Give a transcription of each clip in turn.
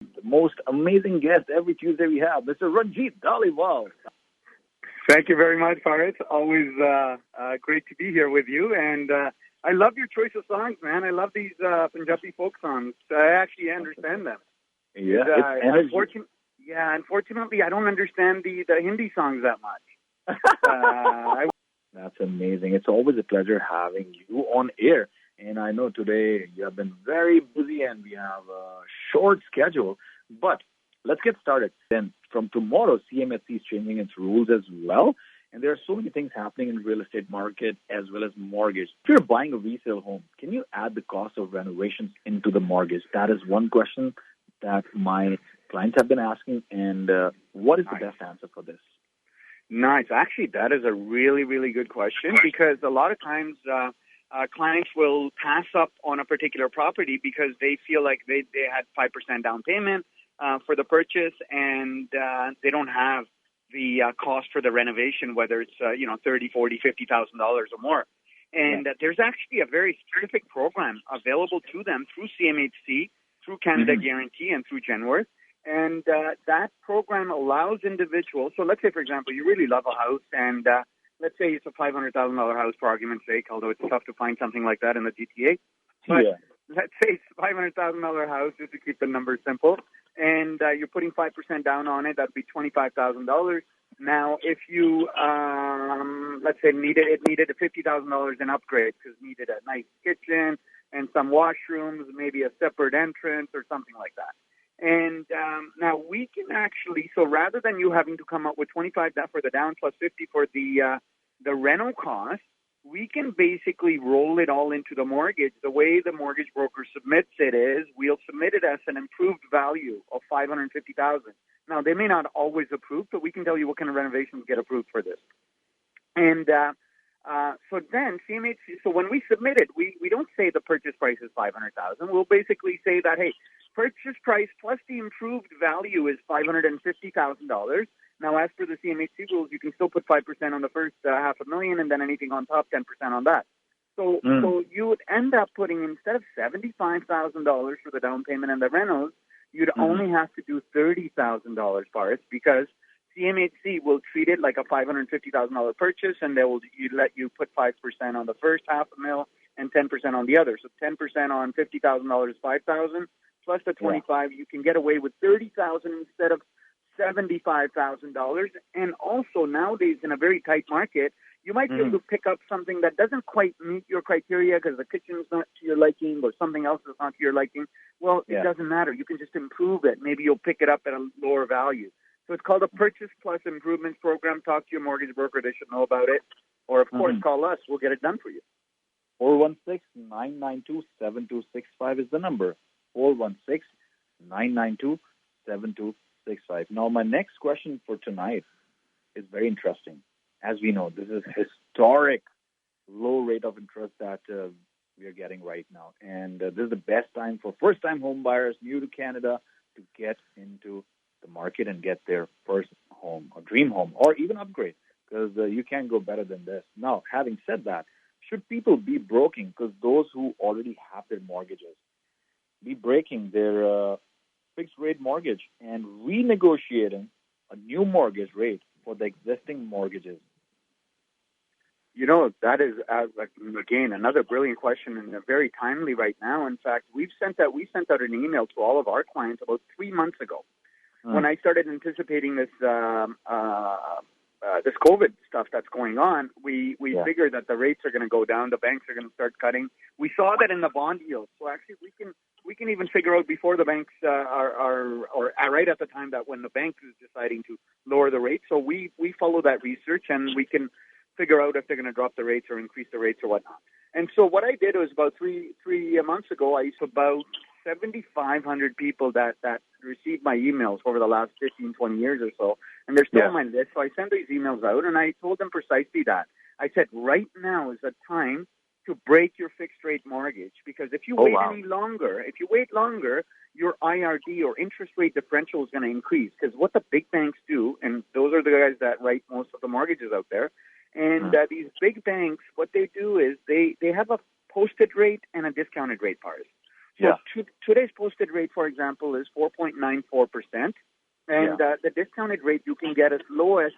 The most amazing guest every Tuesday we have, Mr. Ranjit Dhaliwal. Thank you very much, Farid. Always great to be here with you. And I love your choice of songs, man. I love these Punjabi folk songs. I actually understand them. Yeah, it's energy. Unfortunately, I don't understand the Hindi songs that much. That's amazing. It's always a pleasure having you on air. And I know today you have been very busy and we have a short schedule, but let's get started. Then from tomorrow, CMHC is changing its rules as well. And there are so many things happening in the real estate market as well as mortgage. If you're buying a resale home, can you add the cost of renovations into the mortgage? That is one question that my clients have been asking. And what is the best answer for this? Nice. Actually, that is a really, really good question because a lot of times clients will pass up on a particular property because they feel like they had 5% down payment for the purchase and they don't have the cost for the renovation, whether it's $30,000, $40,000, $50,000 or more. And there's actually a very specific program available to them through CMHC, through Canada Guarantee, and through Genworth. And that program allows individuals, so let's say, for example, you really love a house, and let's say it's a $500,000 house, for argument's sake, although it's tough to find something like that in the GTA. But let's say it's a $500,000 house, just to keep the numbers simple, and you're putting 5% down on it, that'd be $25,000. Now, if you, let's say, it needed a $50,000 in upgrade because it needed a nice kitchen and some washrooms, maybe a separate entrance or something like that. And now we can actually, so rather than you having to come up with 25 for the down plus 50 for the rental cost, we can basically roll it all into the mortgage. The way the mortgage broker submits it is we'll submit it as an improved value of $550,000. Now they may not always approve, but we can tell you what kind of renovations get approved for this. And so then CMHC, so when we submit it, we don't say the purchase price is $500,000. We'll basically say that, hey, purchase price plus the improved value is $550,000. Now, as per the CMHC rules, you can still put 5% on the first $500,000, and then anything on top, 10% on that. So you would end up putting, instead of $75,000 for the down payment and the rentals, you'd only have to do $30,000 for it because CMHC will treat it like a $550,000 purchase, and they will let you put 5% on the first $500,000 and 10% on the other. So 10% on $50,000 is $5,000 plus the 25. You can get away with $30,000 instead of $75,000. And also nowadays in a very tight market, you might be able to pick up something that doesn't quite meet your criteria because the kitchen's not to your liking or something else is not to your liking. Well, it doesn't matter. You can just improve it. Maybe you'll pick it up at a lower value. So it's called a Purchase Plus Improvements Program. Talk to your mortgage broker. They should know about it. Or, of course, call us. We'll get it done for you. 416-992-7265 is the number. 416-992-7265. Now, my next question for tonight is very interesting. As we know, this is historic low rate of interest that we are getting right now. And this is the best time for first-time home buyers new to Canada to get into the market and get their first home, or dream home, or even upgrade, because you can't go better than this. Now, having said that, should people be broking, because those who already have their mortgages, be breaking their fixed rate mortgage and renegotiating a new mortgage rate for the existing mortgages? You know, that is, again, another brilliant question and very timely right now. In fact, we sent out an email to all of our clients about 3 months ago. When I started anticipating this this COVID stuff that's going on, we figured that the rates are going to go down, the banks are going to start cutting. We saw that in the bond yields. So actually, we can even figure out before the banks are right at the time that when the bank is deciding to lower the rates. So we follow that research and we can figure out if they're going to drop the rates or increase the rates or whatnot. And so what I did was about three months ago, I used about 7,500 people that received my emails over the last 15, 20 years or so, and they're still on my list. So I sent these emails out, and I told them precisely that. I said, right now is the time to break your fixed-rate mortgage, because if you wait longer, your IRD or interest rate differential is going to increase, because what the big banks do, and those are the guys that write most of the mortgages out there, and these big banks, what they do is they have a posted rate and a discounted rate part. So today's posted rate, for example, is 4.94%, and the discounted rate you can get as low as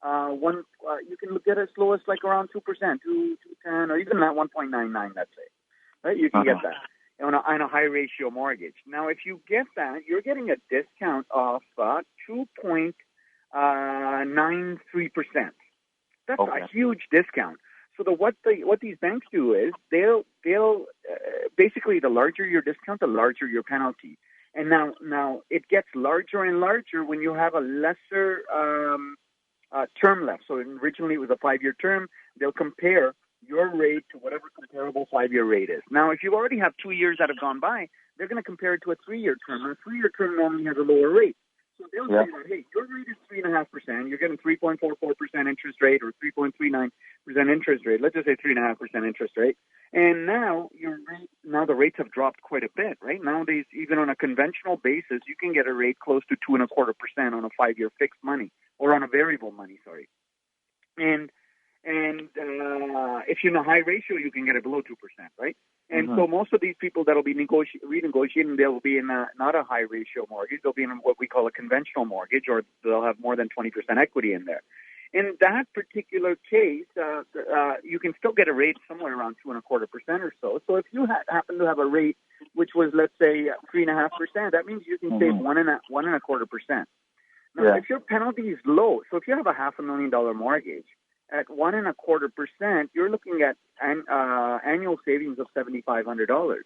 you can get as low as like around 2%, 2.10, or even at 1.99. Let's say, right? You can get that on a high ratio mortgage. Now, if you get that, you're getting a discount of 2.93%. That's a huge discount. So what these banks do is they'll basically, the larger your discount, the larger your penalty. And now it gets larger and larger when you have a lesser term left. So originally it was a 5-year term. They'll compare your rate to whatever comparable 5-year rate is. Now, if you already have 2 years that have gone by, they're going to compare it to a 3-year term. And a 3-year term normally has a lower rate. So they'll say that, hey, your rate is 3.5%. You're getting 3.44% interest rate or 3.39% interest rate. Let's just say 3.5% interest rate. And now the rates have dropped quite a bit, right? Nowadays, even on a conventional basis, you can get a rate close to 2.25% on a 5-year fixed money or on a variable money, sorry. And if you're in a high ratio, you can get it below 2%, right? And so most of these people that'll be renegotiating, they'll be in not a high ratio mortgage. They'll be in what we call a conventional mortgage, or they'll have more than 20% equity in there. In that particular case, you can still get a rate somewhere around 2.25% or so. So if you happen to have a rate which was, let's say, 3.5%, that means you can save 1.25%. Now, if your penalty is low, so if you have a $500,000 mortgage, at 1.25%, you're looking at annual savings of $7,500.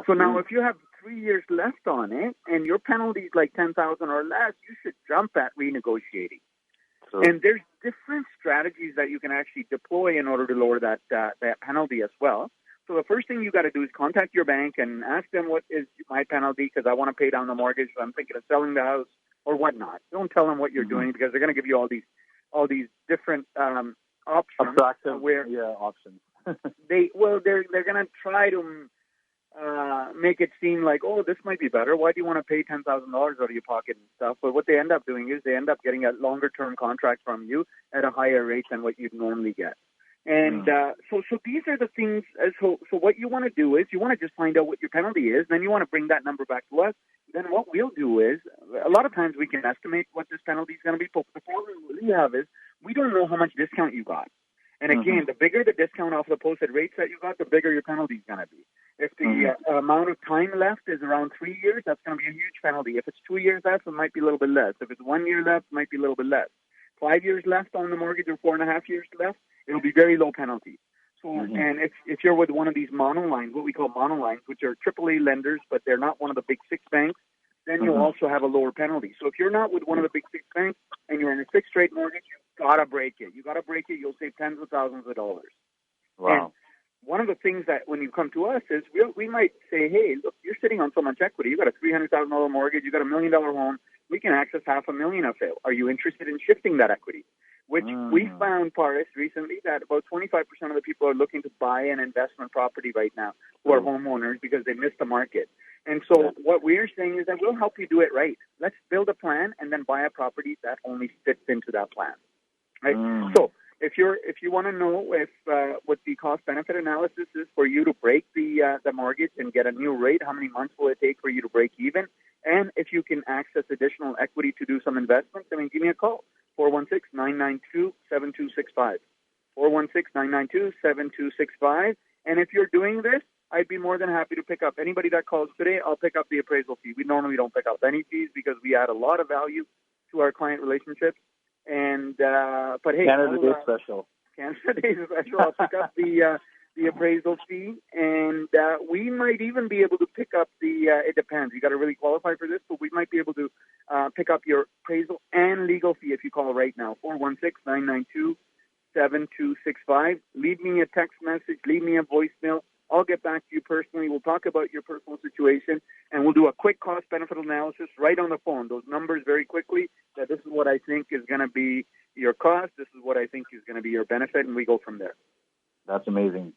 So now, if you have 3 years left on it, and your penalty is like $10,000 or less, you should jump at renegotiating. And there's different strategies that you can actually deploy in order to lower that penalty as well. So the first thing you got to do is contact your bank and ask them, what is my penalty, because I want to pay down the mortgage, so I'm thinking of selling the house or whatnot. Don't tell them what you're doing, because they're going to give you all these different options. Attractive, options. they're going to try to make it seem like, oh, this might be better. Why do you want to pay $10,000 out of your pocket and stuff? But what they end up doing is they end up getting a longer-term contract from you at a higher rate than what you'd normally get. And so these are the things. So what you want to do is you want to just find out what your penalty is. Then you want to bring that number back to us. Then what we'll do is, a lot of times we can estimate what this penalty is going to be. But the problem we have is we don't know how much discount you got. And again, the bigger the discount off the posted rates that you got, the bigger your penalty is going to be. If the amount of time left is around 3 years, that's going to be a huge penalty. If it's 2 years left, it might be a little bit less. If it's 1 year left, it might be a little bit less. 5 years left on the mortgage or 4.5 years left, it'll be very low penalty. So, and if you're with one of these monolines, what we call monolines, which are AAA lenders, but they're not one of the big 6 banks, then you'll also have a lower penalty. So if you're not with one of the big 6 banks and you're in a fixed rate mortgage, you've got to break it. You got to break it. You'll save tens of thousands of dollars. Wow. And one of the things that when you come to us is we might say, hey, look, you're sitting on so much equity. You got a $300,000 mortgage. You got $1 million home. We can access $500,000 of it. Are you interested in shifting that equity? Which we found, Paris, recently that about 25% of the people are looking to buy an investment property right now who are homeowners because they missed the market. And so what we're saying is that we'll help you do it right. Let's build a plan and then buy a property that only fits into that plan. Right? So if you want to know what the cost-benefit analysis is for you to break the mortgage and get a new rate, how many months will it take for you to break even, and if you can access additional equity to do some investments, give me a call, 416-992-7265, 416-992-7265. And if you're doing this, I'd be more than happy to pick up anybody that calls today. I'll pick up the appraisal fee. We normally don't pick up any fees because we add a lot of value to our client relationships. And but hey, Canada Day special. Canada Day special. I'll pick up the appraisal fee, and we might even be able to pick up the. It depends. You got to really qualify for this, but we might be able to pick up your appraisal and legal fee if you call right now. 416-992-7265. Leave me a text message. Leave me a voicemail. I'll get back to you personally. We'll talk about your personal situation, and we'll do a quick cost-benefit analysis right on the phone. Those numbers very quickly, that this is what I think is going to be your cost, this is what I think is going to be your benefit, and we go from there. That's amazing.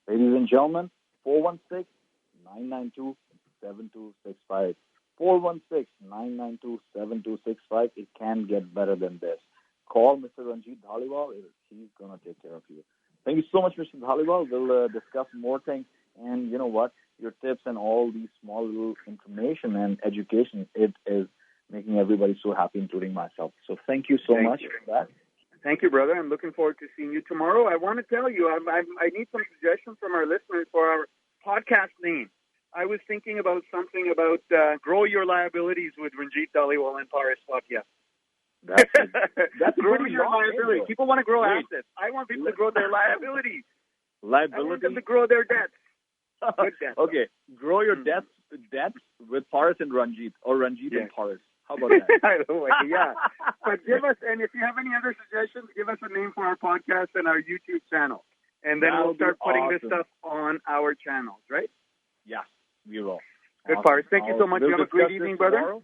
Ladies and gentlemen, 416-992-7265. 416-992-7265. It can get better than this. Call Mr. Ranjit Dhaliwal. He's going to take care of you. Thank you so much, Mr. Dhaliwal. We'll discuss more things. And you know what? your tips and all these small little information and education. It is making everybody so happy, including myself. So thank you so much for that. Thank you, brother. I'm looking forward to seeing you tomorrow. I want to tell you, I need some suggestions from our listeners for our podcast name. I was thinking about something about grow your liabilities with Ranjit Dhaliwal and Paris Watia. That's grow your liability. People want to grow assets. I want people to grow their liabilities. I want them to grow their debts. Good debts. Okay, grow your debts with Paris and Ranjit, or Ranjit and Paris. How about that? Yeah. But give us, and if you have any other suggestions, give us a name for our podcast and our YouTube channel. And then we'll start putting this stuff on our channels, right? Yeah, we will. Good, Paris. Thank you so much. You have a great evening, brother.